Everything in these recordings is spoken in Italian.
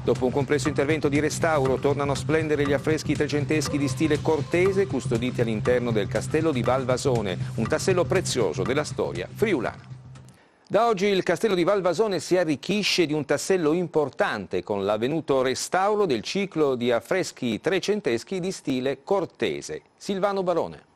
Dopo un complesso intervento di restauro tornano a splendere gli affreschi trecenteschi di stile cortese custoditi all'interno del castello di Valvasone, un tassello prezioso della storia friulana. Da oggi il castello di Valvasone si arricchisce di un tassello importante con l'avvenuto restauro del ciclo di affreschi trecenteschi di stile cortese. Silvano Barone.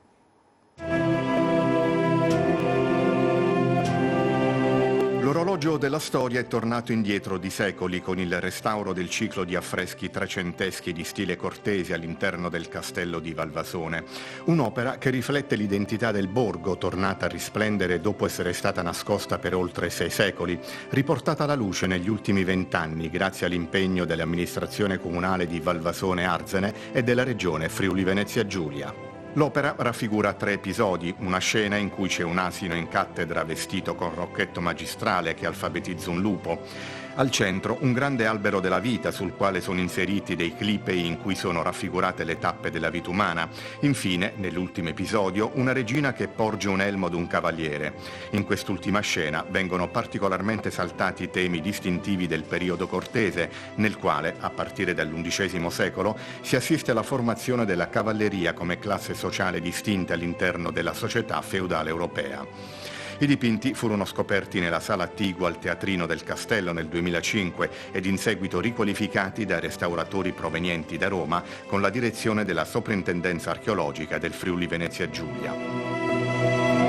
L'orologio della storia è tornato indietro di secoli con il restauro del ciclo di affreschi trecenteschi di stile cortese all'interno del castello di Valvasone. Un'opera che riflette l'identità del borgo, tornata a risplendere dopo essere stata nascosta per oltre 6 secoli, riportata alla luce negli ultimi 20 anni grazie all'impegno dell'amministrazione comunale di Valvasone Arzene e della regione Friuli Venezia Giulia. L'opera raffigura 3 episodi, una scena in cui c'è un asino in cattedra vestito con rocchetto magistrale che alfabetizza un lupo. Al centro un grande albero della vita sul quale sono inseriti dei clipei in cui sono raffigurate le tappe della vita umana. Infine, nell'ultimo episodio, una regina che porge un elmo ad un cavaliere. In quest'ultima scena vengono particolarmente saltati i temi distintivi del periodo cortese, nel quale, a partire dall'XI secolo, si assiste alla formazione della cavalleria come classe sociale distinta all'interno della società feudale europea. I dipinti furono scoperti nella sala attigua al Teatrino del Castello nel 2005 ed in seguito riqualificati da restauratori provenienti da Roma con la direzione della Soprintendenza Archeologica del Friuli Venezia Giulia.